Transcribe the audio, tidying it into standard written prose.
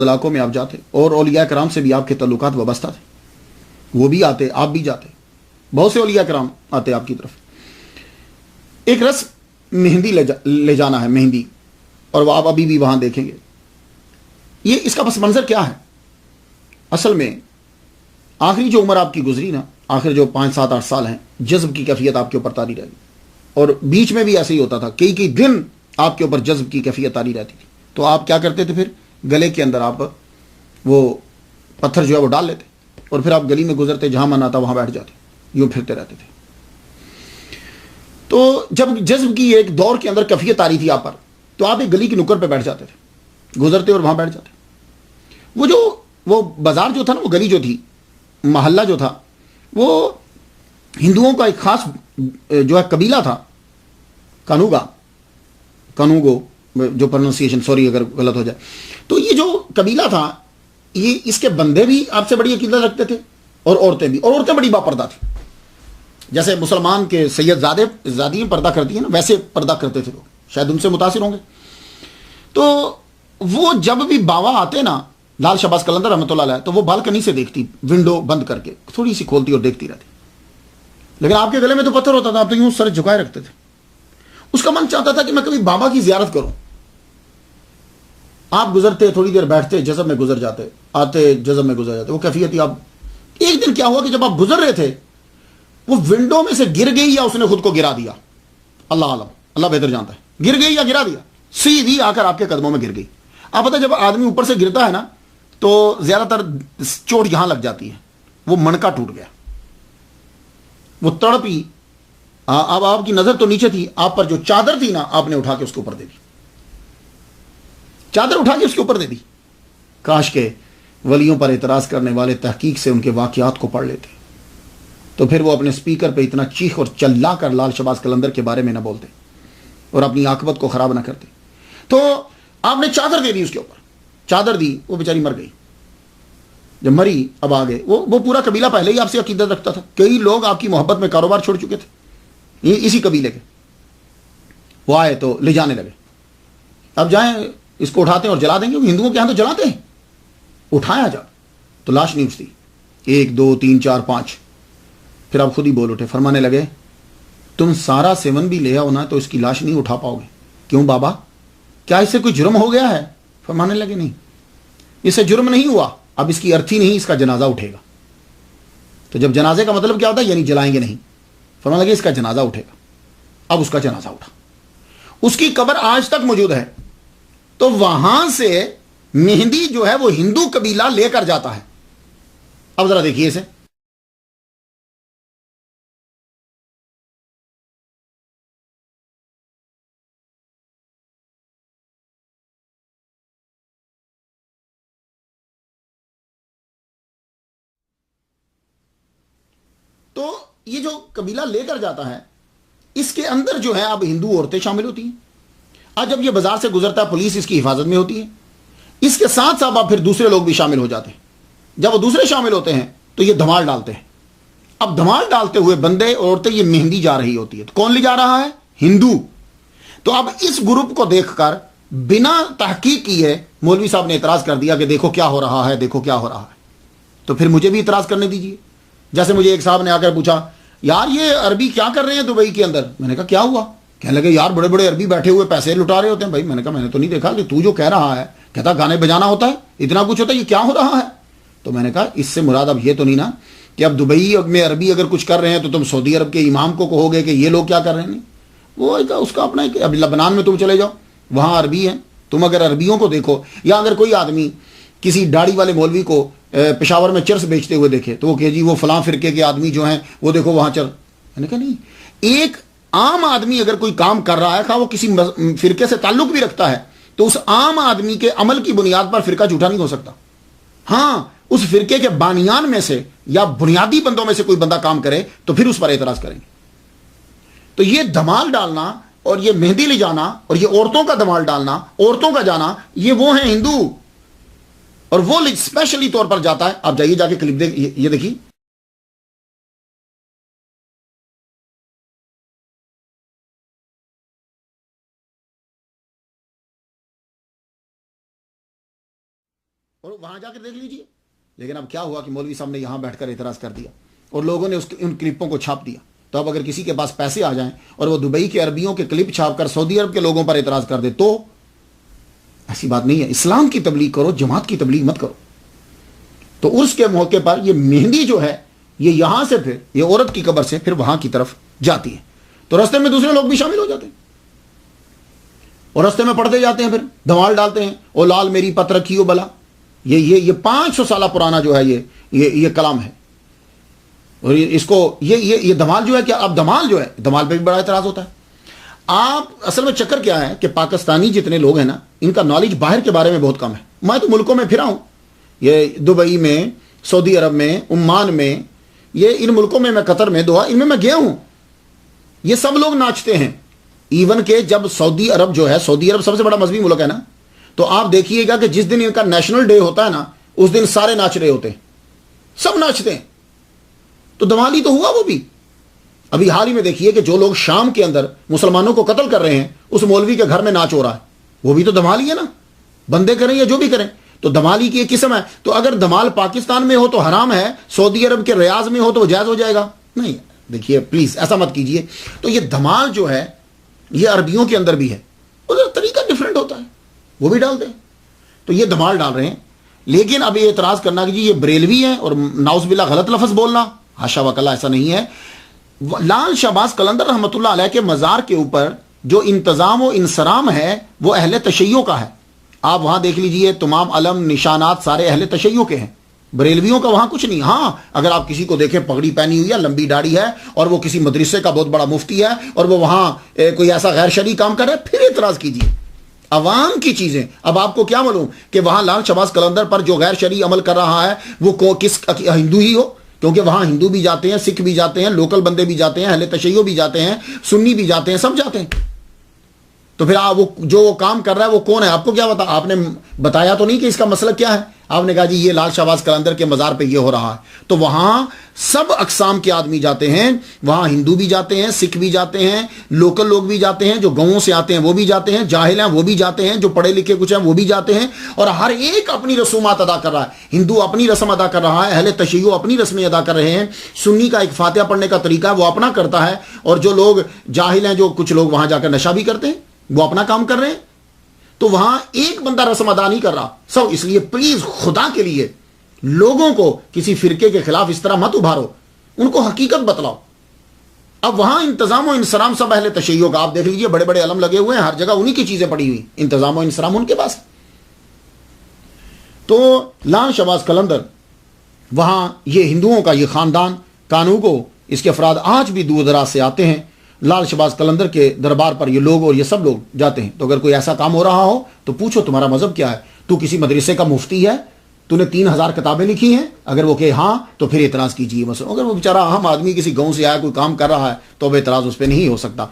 علاقوں میں آپ جاتے اور اولیاء کرام سے بھی آپ کے تعلقات وابستہ تھے، وہ بھی آتے، آپ بھی جاتے، بہت سے اولیاء کرام آتے آپ کی طرف. ایک رسم مہندی لے جانا ہے، مہندی، اور وہ آپ ابھی بھی وہاں دیکھیں گے. یہ اس کا پس منظر کیا ہے؟ اصل میں آخری جو عمر آپ کی گزری نا، آخر جو 5 7 8 سال ہیں، جذب کی کیفیت آپ کے اوپر طاری رہی، اور بیچ میں بھی ایسے ہی ہوتا تھا، کئی دن آپ کے اوپر جذب کی کیفیت طاری رہتی تھی. تو آپ کیا کرتے تھے؟ پھر گلے کے اندر آپ وہ پتھر جو ہے وہ ڈال لیتے، اور پھر آپ گلی میں گزرتے، جہاں من آتا وہاں بیٹھ جاتے، یوں پھرتے رہتے تھے. تو جب جذب کی ایک دور کے اندر کیفیت آ رہی تھی آپ پر، تو آپ ایک گلی کی نکڑ پہ بیٹھ جاتے تھے، گزرتے اور وہاں بیٹھ جاتے. وہ بازار جو تھا نا، وہ گلی جو تھی، محلہ جو تھا، وہ ہندوؤں کا ایک خاص جو ہے قبیلہ تھا، کانوگو، جو پروننسیشن سوری اگر غلط ہو جائے. تو یہ جو قبیلہ تھا، یہ اس کے بندے بھی آپ سے بڑی عقیدت رکھتے تھے، اور عورتیں بھی، اور عورتیں بڑی باپردہ تھیں. جیسے مسلمان کے سید زادیاں پردہ کرتی ہیں نا، ویسے پردہ کرتے تھے لوگ، شاید ان سے متاثر ہوں گے. تو وہ جب بھی بابا آتے نا، لال شہباز قلندر رحمۃ اللہ علیہ، تو وہ بالکنی سے دیکھتی، ونڈو بند کر کے تھوڑی سی کھولتی اور دیکھتی رہتی. لیکن آپ کے گلے میں تو پتھر ہوتا تھا، آپ تو یوں سر جھکائے رکھتے تھے. اس کا من چاہتا تھا کہ میں کبھی بابا کی زیارت کروں. آپ گزرتے، تھوڑی دیر بیٹھتے، جذب میں گزر جاتے، آتے، جذب میں گزر جاتے، وہ کیفیت ہی آپ. ایک دن کیا ہوا کہ جب آپ گزر رہے تھے، وہ ونڈو میں سے گر گئی یا اس نے خود کو گرا دیا، اللہ عالم، اللہ بہتر جانتا ہے، گر گئی یا گرا دیا، سیدھی آ کر آپ کے قدموں میں گر گئی. آپ پتہ جب آدمی اوپر سے گرتا ہے نا، تو زیادہ تر چوٹ یہاں لگ جاتی ہے، وہ منکا ٹوٹ گیا، وہ تڑپی. اب آپ کی نظر تو نیچے تھی، آپ پر جو چادر تھی نا، آپ نے اٹھا کے اس کے اوپر دے دی، چادر اٹھا کے اس کے اوپر دے دی. کاش کے ولیوں پر اعتراض کرنے والے تحقیق سے ان کے واقعات کو پڑھ لیتے، تو پھر وہ اپنے سپیکر پہ اتنا چیخ اور چلا کر لال شہباز قلندر کے بارے میں نہ بولتے اور اپنی عاقبت کو خراب نہ کرتے. تو آپ نے چادر دے دی، اس کے اوپر چادر دی، وہ بیچاری مر گئی. جب مری، اب آ گئے، وہ پورا قبیلہ پہلے ہی آپ سے عقیدت رکھتا تھا، کئی لوگ آپ کی محبت میں کاروبار چھوڑ چکے تھے اسی قبیلے کے. وہ آئے تو لے جانے لگے، اب جائیں اس کو اٹھاتے ہیں اور جلا دیں گے، ہندوؤں کے یہاں تو جلاتے ہیں. اٹھایا جا تو لاش نہیں اٹھتی، 1 2 3 4 5. پھر آپ خود ہی بول اٹھے، فرمانے لگے تم سارا سیون بھی لے آؤ نا تو اس کی لاش نہیں اٹھا پاؤ گے. کیوں بابا، کیا اس سے کوئی جرم ہو گیا ہے؟ فرمانے لگے نہیں، اس سے جرم نہیں ہوا، اب اس کی ارتھی نہیں، اس کا جنازہ اٹھے گا. تو جب جنازے کا مطلب کیا ہوتا ہے؟ یعنی جلائیں گے نہیں. فرمانے لگے اس کا جنازہ اٹھے گا. اب اس کا جنازہ اٹھا، اس کی قبر آج تک موجود ہے. تو وہاں سے مہندی جو ہے وہ ہندو قبیلہ لے کر جاتا ہے. اب ذرا دیکھیے اسے. تو یہ جو قبیلہ لے کر جاتا ہے، اس کے اندر جو ہے اب ہندو عورتیں شامل ہوتی ہیں. آج جب یہ بازار سے گزرتا ہے، پولیس اس کی حفاظت میں ہوتی ہے. اس کے ساتھ ساتھ اب پھر دوسرے لوگ بھی شامل ہو جاتے ہیں. جب وہ دوسرے شامل ہوتے ہیں تو یہ دھمال ڈالتے ہیں. اب دھمال ڈالتے ہوئے بندے اور عورتیں، یہ مہندی جا رہی ہوتی ہے، تو کون لے جا رہا ہے؟ ہندو. تو اب اس گروپ کو دیکھ کر بنا تحقیق کیے مولوی صاحب نے اعتراض کر دیا کہ دیکھو کیا ہو رہا ہے، دیکھو کیا ہو رہا ہے. تو پھر مجھے بھی اعتراض کرنے دیجیے. جیسے مجھے ایک صاحب نے آ کر پوچھا، یار یہ عربی کیا کر رہے ہیں دبئی کے اندر؟ میں نے کہا کیا ہوا؟ کہنے لگے یار بڑے بڑے عربی بیٹھے ہوئے پیسے لٹا رہے ہوتے ہیں. بھائی میں نے کہا میں نے تو نہیں دیکھا، کہ تو جو کہہ رہا ہے، کہتا گانے بجانا ہوتا ہے، اتنا کچھ ہوتا ہے، یہ کیا ہو رہا ہے؟ تو میں نے کہا اس سے مراد اب یہ تو نہیں نا کہ اب دبئی میں عربی اگر کچھ کر رہے ہیں تو تم سعودی عرب کے امام کو کہو گے کہ یہ لوگ کیا کر رہے ہیں؟ نہیں، وہ اس کا اپنا، اب لبنان میں تم چلے جاؤ، وہاں عربی ہے. تم اگر عربیوں کو دیکھو، یا اگر کوئی آدمی کسی داڑھی والے مولوی کو پشاور میں چرس بیچتے ہوئے دیکھے تو وہ کہ جی وہ فلاں فرقے کے آدمی جو ہیں وہ دیکھو وہاں چرس. میں نے کہا نہیں، ایک عام آدمی اگر کوئی کام کر رہا ہے، خواہ وہ کسی فرقے سے تعلق بھی رکھتا ہے، تو اس عام آدمی کے عمل کی بنیاد پر فرقہ جھوٹا نہیں ہو سکتا. ہاں، اس فرقے کے بانیان میں سے یا بنیادی بندوں میں سے کوئی بندہ کام کرے تو پھر اس پر اعتراض کریں گے. تو یہ دھمال ڈالنا اور یہ مہندی لے جانا اور یہ عورتوں کا دھمال ڈالنا، عورتوں کا جانا، یہ وہ ہیں ہندو. اور وہ اسپیشلی طور پر جاتا ہے. آپ جائیے، جا کے کلپ دیکھ، یہ دیکھیے. اور وہاں جا کر دیکھ لیجئے. لیکن اب کیا ہوا کہ مولوی صاحب نے یہاں بیٹھ کر اعتراض کر دیا اور لوگوں نے ان کلپوں کو چھاپ دیا. تو اب اگر کسی کے پاس پیسے آ جائیں اور وہ دبئی کے عربیوں کے کلپ چھاپ کر سعودی عرب کے لوگوں پر اعتراض کر دے تو ایسی بات نہیں ہے. اسلام کی تبلیغ کرو, جماعت کی تبلیغ مت کرو. تو عرس کے موقع پر یہ مہندی جو ہے یہ یہاں سے پھر یہ عورت کی قبر سے پھر وہاں کی طرف جاتی ہے. تو راستے میں دوسرے لوگ بھی شامل ہو جاتے ہیں اور راستے میں پڑھتے جاتے ہیں, پھر دھمال ڈالتے ہیں, او لال میری پت رکھیو بلا. یہ 500 سالہ پرانا جو ہے یہ کلام ہے. اور اس کو یہ دھمال جو ہے کہ اب دھمال جو ہے دھمال پہ بھی بڑا اعتراض ہوتا ہے. آپ اصل میں چکر کیا ہے کہ پاکستانی جتنے لوگ ہیں نا ان کا نالج باہر کے بارے میں بہت کم ہے. میں تو ملکوں میں پھرا ہوں, یہ دبئی میں, سعودی عرب میں, عمان میں, یہ ان ملکوں میں قطر میں, دوحہ, ان میں گیا ہوں. یہ سب لوگ ناچتے ہیں. ایون کہ جب سعودی عرب جو ہے, سعودی عرب سب سے بڑا مذہبی ملک ہے نا, تو آپ دیکھیے گا کہ جس دن ان کا نیشنل ڈے ہوتا ہے نا اس دن سارے ناچ رہے ہوتے ہیں, سب ناچتے ہیں. تو دھمالی تو ہوا وہ بھی. ابھی حال ہی میں دیکھیے کہ جو لوگ شام کے اندر مسلمانوں کو قتل کر رہے ہیں اس مولوی کے گھر میں ناچ ہو رہا ہے, وہ بھی تو دھمالی ہے نا. بندے کریں یا جو بھی کریں تو دھمالی کی ایک قسم ہے. تو اگر دھمال پاکستان میں ہو تو حرام ہے, سعودی عرب کے ریاض میں ہو تو وہ جائز ہو جائے گا؟ نہیں. دیکھیے پلیز ایسا مت کیجئے. تو یہ دھمال جو ہے یہ عربیوں کے اندر بھی ہے, ادھر طریقہ ڈیفرنٹ ہوتا ہے, وہ بھی ڈالتے ہیں. تو یہ دھمال ڈال رہے ہیں. لیکن اب یہ اعتراض کرنا کہ جی یہ بریلوی ہے اور ناؤز باللہ غلط لفظ بولنا, حاشا وکلا, ایسا نہیں ہے. لال شہباز قلندر رحمۃ اللہ علیہ کے مزار کے اوپر جو انتظام و انصرام ہے وہ اہل تشیع کا ہے. آپ وہاں دیکھ لیجئے تمام علم نشانات سارے اہل تشیع کے ہیں, بریلویوں کا وہاں کچھ نہیں. ہاں اگر آپ کسی کو دیکھیں پگڑی پہنی ہوئی ہے, لمبی داڑھی ہے اور وہ کسی مدرسے کا بہت بڑا مفتی ہے اور وہ وہاں کوئی ایسا غیر شرعی کام کر رہا ہے, پھر اعتراض کیجئے. عوام کی چیزیں. اب آپ کو کیا معلوم کہ وہاں لال شہباز قلندر پر جو غیر شرعی عمل کر رہا ہے وہ کس ہندو ہی ہو, کیونکہ وہاں ہندو بھی جاتے ہیں, سکھ بھی جاتے ہیں, لوکل بندے بھی جاتے ہیں, اہل تشیع بھی جاتے ہیں, سنی بھی جاتے ہیں, سب جاتے ہیں. تو پھر وہ جو کام کر رہا ہے وہ کون ہے؟ آپ کو کیا بتا, آپ نے بتایا تو نہیں کہ اس کا مسئلہ کیا ہے. آپ نے کہا جی یہ لال شہباز قلندر کے مزار پہ یہ ہو رہا ہے. تو وہاں سب اقسام کے آدمی جاتے ہیں, وہاں ہندو بھی جاتے ہیں, سکھ بھی جاتے ہیں, لوکل لوگ بھی جاتے ہیں, جو گاؤں سے آتے ہیں وہ بھی جاتے ہیں, جاہل ہیں وہ بھی جاتے ہیں, جو پڑھے لکھے کچھ ہیں وہ بھی جاتے ہیں, اور ہر ایک اپنی رسومات ادا کر رہا ہے. ہندو اپنی رسم ادا کر رہا ہے, اہل تشیع اپنی رسمیں ادا کر رہے ہیں, سنی کا ایک فاتحہ پڑھنے کا طریقہ ہے وہ اپنا کرتا ہے, اور جو لوگ جاہل ہیں, جو کچھ لوگ وہاں جا کر نشہ بھی کرتے ہیں, وہ اپنا کام کر رہے ہیں. تو وہاں ایک بندہ رسم ادا نہیں کر رہا سب. اس لیے پلیز خدا کے لیے لوگوں کو کسی فرقے کے خلاف اس طرح مت ابھارو, ان کو حقیقت بتلاؤ. اب وہاں انتظام و انصرام سب اہل تشیع کا. آپ دیکھ لیجئے بڑے بڑے علم لگے ہوئے ہیں, ہر جگہ انہی کی چیزیں پڑی ہوئی, انتظام و انصرام ان کے پاس. تو لال شہباز قلندر وہاں یہ ہندوؤں کا یہ خاندان کانوگو, اس کے افراد آج بھی دور دراز سے آتے ہیں. لال شہباز قلندر کے دربار پر یہ لوگ اور یہ سب لوگ جاتے ہیں. تو اگر کوئی ایسا کام ہو رہا ہو تو پوچھو تمہارا مذہب کیا ہے, تو کسی مدرسے کا مفتی ہے, تو نے 3000 کتابیں لکھی ہیں, اگر وہ کہ ہاں تو پھر اعتراض کیجیے. مثلا اگر وہ بیچارہ اہم آدمی کسی گاؤں سے آیا کوئی کام کر رہا ہے تو اب اعتراض اس پہ نہیں ہو سکتا.